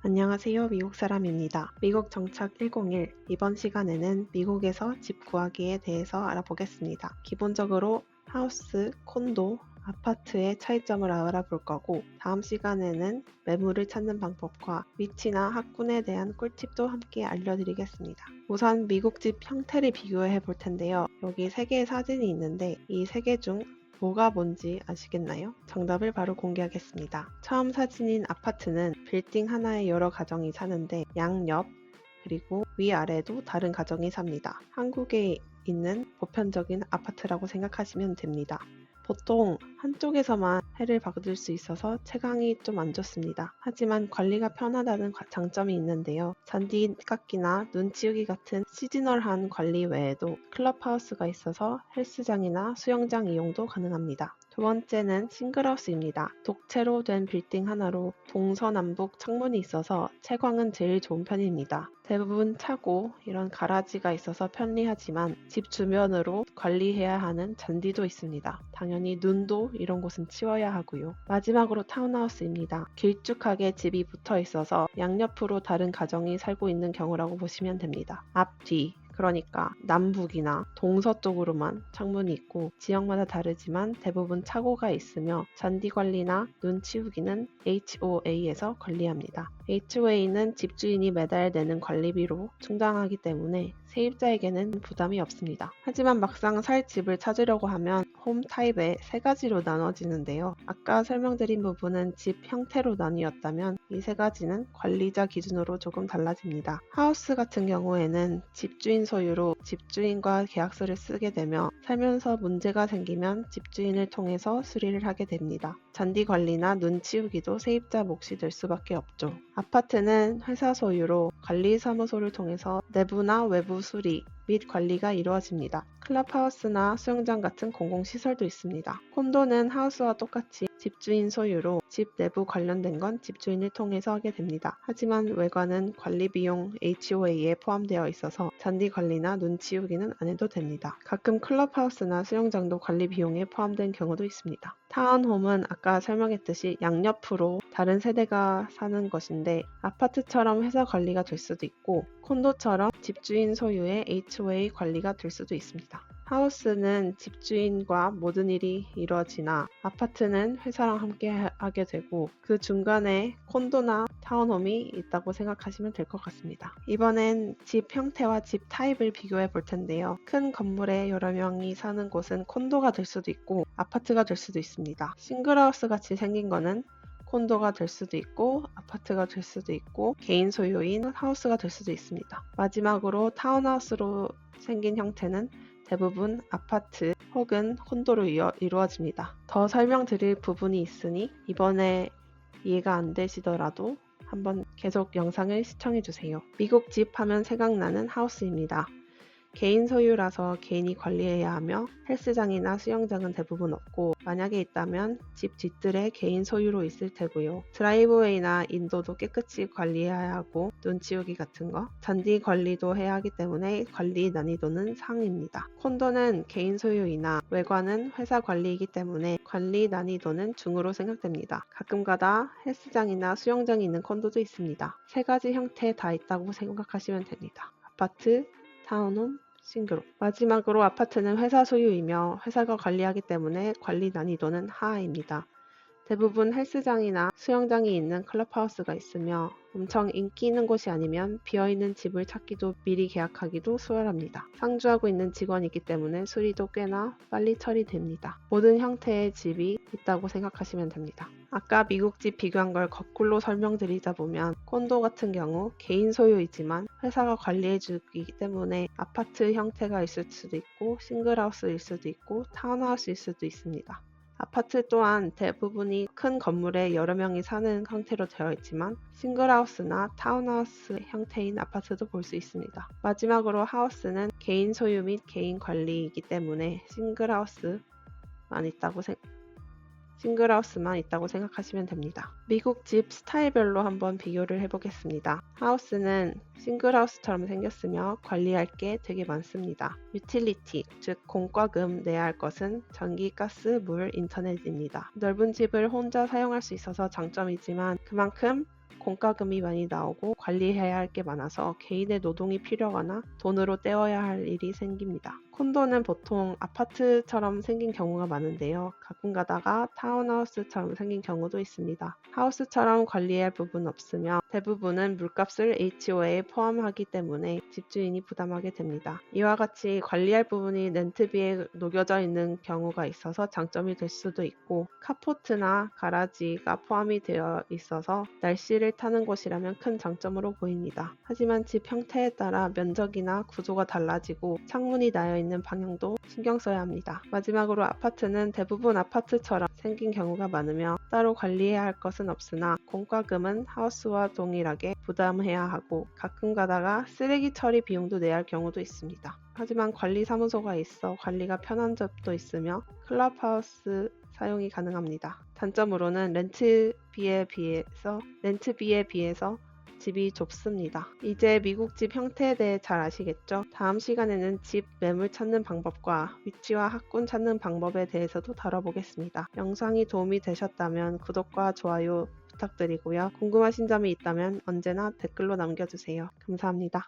안녕하세요. 미국 사람입니다. 미국 정착 101. 이번 시간에는 미국에서 집 구하기에 대해서 알아보겠습니다. 기본적으로 하우스, 콘도, 아파트의 차이점을 알아볼 거고, 다음 시간에는 매물을 찾는 방법과 위치나 학군에 대한 꿀팁도 함께 알려드리겠습니다. 우선 미국 집 형태를 비교해 볼 텐데요. 여기 3개의 사진이 있는데 이 3개 중 뭐가 뭔지 아시겠나요? 정답을 바로 공개하겠습니다. 처음 사진인 아파트는 빌딩 하나에 여러 가정이 사는데 양옆 그리고 위아래도 다른 가정이 삽니다. 한국에 있는 보편적인 아파트라고 생각하시면 됩니다. 보통 한쪽에서만 해를 받을 수 있어서 채광이 좀 안 좋습니다. 하지만 관리가 편하다는 장점이 있는데요. 잔디 깎기나 눈 치우기 같은 시즈널한 관리 외에도 클럽하우스가 있어서 헬스장이나 수영장 이용도 가능합니다. 두 번째는 싱글하우스입니다. 독채로 된 빌딩 하나로 동서남북 창문이 있어서 채광은 제일 좋은 편입니다. 대부분 차고 이런 가라지가 있어서 편리하지만 집 주변으로 관리해야 하는 잔디도 있습니다. 당연히 눈도 이런 곳은 치워야 하고요. 마지막으로 타운하우스입니다. 길쭉하게 집이 붙어 있어서 양옆으로 다른 가정이 살고 있는 경우라고 보시면 됩니다. 앞, 뒤 그러니까 남북이나 동서쪽으로만 창문이 있고 지역마다 다르지만 대부분 차고가 있으며 잔디 관리나 눈 치우기는 HOA에서 관리합니다. HOA는 집주인이 매달 내는 관리비로 충당하기 때문에 세입자에게는 부담이 없습니다. 하지만 막상 살 집을 찾으려고 하면 홈 타입에 3가지로 나눠지는데요. 아까 설명드린 부분은 집 형태로 나뉘었다면 이 3가지는 관리자 기준으로 조금 달라집니다. 하우스 같은 경우에는 집주인 소유로 집주인과 계약서를 쓰게 되며 살면서 문제가 생기면 집주인을 통해서 수리를 하게 됩니다. 잔디 관리나 눈 치우기도 세입자 몫이 될 수밖에 없죠. 아파트는 회사 소유로 관리사무소를 통해서 내부나 외부 수리 및 관리가 이루어집니다. 클럽하우스나 수영장 같은 공공시설도 있습니다. 콘도는 하우스와 똑같이 집주인 소유로 집 내부 관련된 건 집주인을 통해서 하게 됩니다. 하지만 외관은 관리비용 HOA에 포함되어 있어서 잔디 관리나 눈 치우기는 안 해도 됩니다. 가끔 클럽하우스나 수영장도 관리 비용에 포함된 경우도 있습니다. 타운홈은 아까 설명했듯이 양옆으로 다른 세대가 사는 것인데 아파트처럼 회사 관리가 될 수도 있고 콘도처럼 집주인 소유의 HOA 관리가 될 수도 있습니다. 하우스는 집주인과 모든 일이 이루어지나 아파트는 회사랑 함께 하게 되고 그 중간에 콘도나 타운홈이 있다고 생각하시면 될 것 같습니다. 이번엔 집 형태와 집 타입을 비교해 볼 텐데요. 큰 건물에 여러 명이 사는 곳은 콘도가 될 수도 있고 아파트가 될 수도 있습니다. 싱글하우스 같이 생긴 거는 콘도가 될 수도 있고 아파트가 될 수도 있고 개인 소유인 하우스가 될 수도 있습니다. 마지막으로 타운하우스로 생긴 형태는 대부분 아파트 혹은 콘도로 이루어집니다. 더 설명드릴 부분이 있으니 이번에 이해가 안 되시더라도 한번 계속 영상을 시청해주세요. 미국 집 하면 생각나는 하우스입니다. 개인 소유라서 개인이 관리해야 하며 헬스장이나 수영장은 대부분 없고 만약에 있다면 집 뒷뜰에 개인 소유로 있을 테고요. 드라이브웨이나 인도도 깨끗이 관리해야 하고 눈 치우기 같은 거 잔디 관리도 해야 하기 때문에 관리 난이도는 상입니다. 콘도는 개인 소유이나 외관은 회사 관리이기 때문에 관리 난이도는 중으로 생각됩니다. 가끔가다 헬스장이나 수영장이 있는 콘도도 있습니다. 3가지 형태 다 있다고 생각하시면 됩니다. 아파트, 타운홈, 싱글홈. 마지막으로 아파트는 회사 소유이며 회사가 관리하기 때문에 관리 난이도는 하하입니다. 대부분 헬스장이나 수영장이 있는 클럽하우스가 있으며 엄청 인기 있는 곳이 아니면 비어있는 집을 찾기도 미리 계약하기도 수월합니다. 상주하고 있는 직원이기 때문에 수리도 꽤나 빨리 처리됩니다. 모든 형태의 집이 있다고 생각하시면 됩니다. 아까 미국 집 비교한 걸 거꾸로 설명드리자 보면 콘도 같은 경우 개인 소유이지만 회사가 관리해주기 때문에 아파트 형태가 있을 수도 있고 싱글하우스일 수도 있고 타운하우스일 수도 있습니다. 아파트 또한 대부분이 큰 건물에 여러 명이 사는 형태로 되어 있지만 싱글하우스나 타운하우스 형태인 아파트도 볼 수 있습니다. 마지막으로 하우스는 개인 소유 및 개인 관리이기 때문에 싱글하우스만 있다고 생각하시면 됩니다. 미국 집 스타일별로 한번 비교를 해보겠습니다. 하우스는 싱글하우스처럼 생겼으며 관리할 게 되게 많습니다. 유틸리티, 즉 공과금 내야 할 것은 전기, 가스, 물, 인터넷입니다. 넓은 집을 혼자 사용할 수 있어서 장점이지만 그만큼 공과금이 많이 나오고 관리해야 할 게 많아서 개인의 노동이 필요하거나 돈으로 때워야 할 일이 생깁니다. 콘도는 보통 아파트처럼 생긴 경우가 많은데요. 가끔 가다가 타운하우스처럼 생긴 경우도 있습니다. 하우스처럼 관리할 부분 없으며 대부분은 물값을 HOA에 포함하기 때문에 집주인이 부담하게 됩니다. 이와 같이 관리할 부분이 렌트비에 녹여져 있는 경우가 있어서 장점이 될 수도 있고, 카포트나 가라지가 포함이 되어 있어서 날씨를 타는 곳이라면 큰 장점으로 보입니다. 하지만 집 형태에 따라 면적이나 구조가 달라지고 창문이 나여 있는 방향도 신경 써야 합니다. 마지막으로 아파트는 대부분 아파트처럼 생긴 경우가 많으며 따로 관리해야 할 것은 없으나 공과금은 하우스와 동일하게 부담해야 하고, 가끔 가다가 쓰레기 처리 비용도 내야 할 경우도 있습니다. 하지만 관리사무소가 있어 관리가 편한 점도 있으며 클럽하우스 사용이 가능합니다. 단점으로는 렌트비에 비해서 집이 좁습니다. 이제 미국 집 형태에 대해 잘 아시겠죠? 다음 시간에는 집 매물 찾는 방법과 위치와 학군 찾는 방법에 대해서도 다뤄보겠습니다. 영상이 도움이 되셨다면 구독과 좋아요 부탁드리고요. 궁금하신 점이 있다면 언제나 댓글로 남겨주세요. 감사합니다.